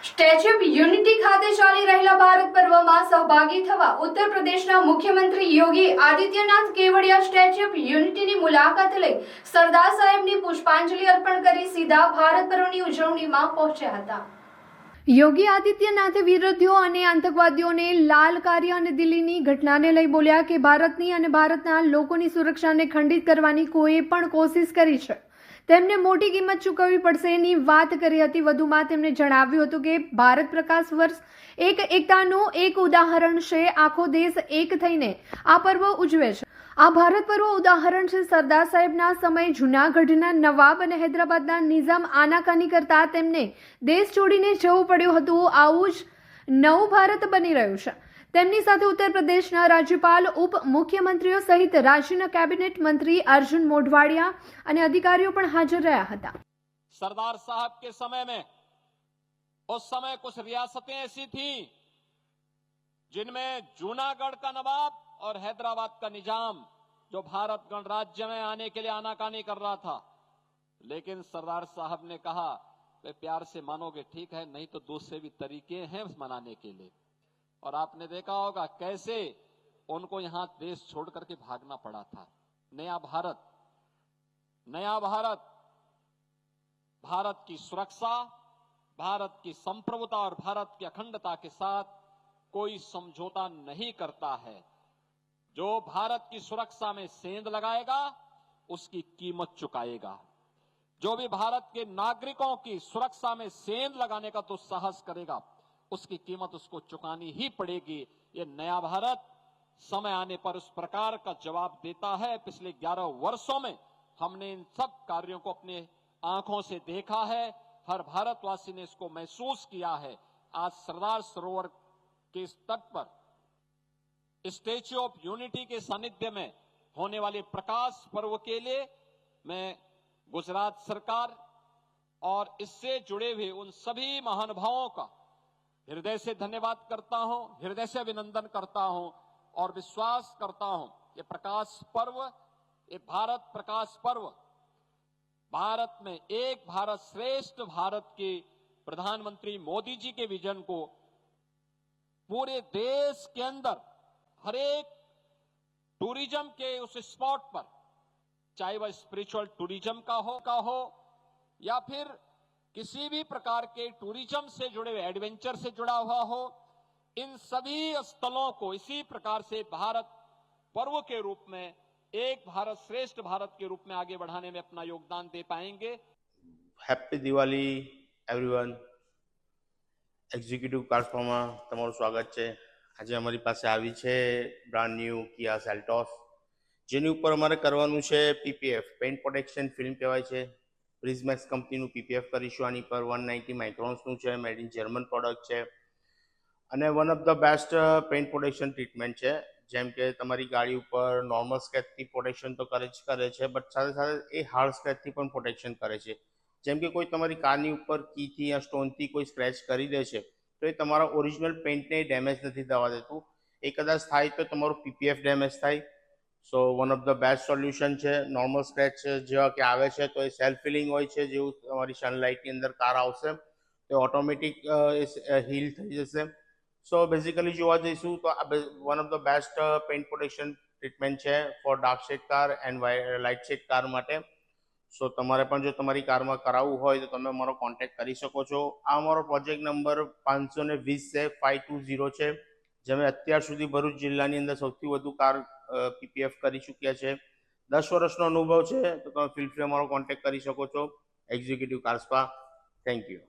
Statue of unity ખાતે ચાલી રહેલા ભારત પર્વમાં સહભાગી થવા ઉત્તર પ્રદેશના મુખ્યમંત્રી યોગી આદિત્યનાથ કેવડિયા સ્ટેચ્યુ ઓફ યુનિટીની મુલાકાત લઈ સરદાર સાહેબની પુષ્પાંજલિ અર્પણ કરી સીધા ભારત પર્વની ઉજવણીમાં પહોંચ્યા હતા। યોગી આદિત્યનાથે વિરોધીઓ અને આતંકવાદીઓને લાલકાર્ય અને દિલ્હીની ઘટનાને લઈ બોલ્યા કે ભારતની અને ભારતના લોકોની સુરક્ષાને ખંડિત કરવાની કોઈ પણ કોશિશ કરી છે તેમને મોટી કિંમત ચૂકવવી પડશે એની વાત કરી હતી। વધુમાં તેમણે જણાવ્યું હતું કે ભારત પ્રકાશ વર્ષ એકતાનું એક ઉદાહરણ છે। આખો દેશ એક થઈને આ પર્વ ઉજવે છે। આ ભારત પર્વ ઉદાહરણ છે સરદાર સાહેબના સમયે જૂનાગઢના નવાબ અને હૈદરાબાદના નિઝામ આનાકાની કરતા તેમને દેશ છોડીને જવું પડ્યું હતું। આવું જ નવું ભારત બની રહ્યું છે। તેમની સાથે ઉત્તર પ્રદેશના રાજ્યપાલ ઉપ મુખ્યમંત્રીઓ સહિત રાજ્યના કેબિનેટ મંત્રી अर्जुन मोढवाडिया અને અધિકારીઓ પણ હાજર રહ્યા હતા। सरदार साहब के समय में उस समय कुछ रियासतें ऐसी थी जिनमें जूनागढ़ का नवाब और हैदराबाद का निजाम जो भारत गणराज्य में आने के लिए आनाकानी कर रहा था, लेकिन सरदार साहब ने कहा वे प्यार से मानोगे ठीक है, नहीं तो दूसरे भी तरीके हैं मनाने के लिए। और आपने देखा होगा कैसे उनको यहां देश छोड़ करके भागना पड़ा था। नया भारत भारत की सुरक्षा, भारत की संप्रभुता और भारत की अखंडता के साथ कोई समझौता नहीं करता है। जो भारत की सुरक्षा में सेंध लगाएगा उसकी कीमत चुकाएगा। जो भी भारत के नागरिकों की सुरक्षा में सेंध लगाने का तो साहस करेगा उसकी कीमत उसको चुकानी ही पड़ेगी। ये नया भारत समय आने पर उस प्रकार का जवाब देता है। पिछले 11 वर्षों में हमने इन सब कार्यों को अपने आंखों से देखा है, हर भारतवासी ने इसको महसूस किया है। आज सरदार सरोवर के इस तट पर स्टैच्यू ऑफ यूनिटी के सानिध्य में होने वाले प्रकाश पर्व के लिए मैं गुजरात सरकार और इससे जुड़े हुए उन सभी महानुभावों का हृदय से धन्यवाद करता हूं, हृदय से अभिनंदन करता हूं और विश्वास करता हूं ये प्रकाश पर्व, ये भारत प्रकाश पर्व भारत में एक भारत श्रेष्ठ भारत के प्रधानमंत्री मोदी जी के विजन को पूरे देश के अंदर हर एक टूरिज्म के उस स्पॉट पर, चाहे वह स्पिरिचुअल टूरिज्म का हो या फिर किसी भी प्रकार के टूरिज्म से जुड़े हुए एडवेंचर से जुड़ा हुआ हो, इन सभी स्थलों को इसी प्रकार से भारत पर्व के रूप में एक भारत श्रेष्ठ भारत के रूप में आगे बढ़ाने में अपना योगदान दे पाएंगे। Happy Diwali everyone. एक्ઝિક્યુટિવ કાર્સમાં તમારું સ્વાગત છે। આજે અમારી પાસે આવી છે બ્રાન્ડ ન્યૂ કિયા સેલ્ટોસ, જેની ઉપર અમારે કરવાનું છે પીપીએફ, પેઇન્ટ પ્રોટેક્શન ફિલ્મ કહેવાય છે। પ્રિઝમેક્સ કંપનીનું પીપીએફ કરીશું। આની પર 190 માઇક્રોન્સનું છે, મેડ ઇન જર્મન પ્રોડક્ટ છે અને one of the best paint protection treatment છે। જેમ કે તમારી ગાડી ઉપર નોર્મલ સ્ક્રેચથી પ્રોટેક્શન તો કરે છે, બટ સાથે સાથે એ હાર્ડ સ્ક્રેચથી પણ પ્રોટેક્શન કરે છે। જેમ કે કોઈ તમારી કારની ઉપર કીથી યા સ્ટોનથી કોઈ સ્ક્રેચ કરી દે છે તો એ તમારા ઓરિજિનલ પેઇન્ટને ડેમેજ નથી થવા દેતું। એ કદાચ થાય તો તમારું પીપીએફ ડેમેજ થાય। So one of the best solution છે। નોર્મલ સ્ક્રેચ જેવા કે આવે છે તો એ સેલ્ફ ફિલિંગ હોય છે, જેવું તમારી સનલાઇટની અંદર કાર આવશે તો ઓટોમેટિક હીલ થઈ જશે। સો બેઝિકલી જોવા જઈશું તો આ one of the best paint protection treatment છે for dark shade car and light shade car માટે। સો તમારે પણ જો તમારી કારમાં કરાવવું હોય તો તમે અમારો કોન્ટેક્ટ કરી શકો છો। આ અમારો પ્રોજેક્ટ નંબર 520 છે, 520 છે, જેમાં અત્યાર સુધી ભરૂચ જિલ્લાની અંદર સૌથી વધુ કાર પીપીએફ કરી ચૂક્યા છે। 10 વર્ષનો અનુભવ છે, તો તમે ફીલ ફ્રી અમારો કોન્ટેક્ટ કરી શકો છો एक्ઝિક્યુટિવ કાર્સમાં। Thank you.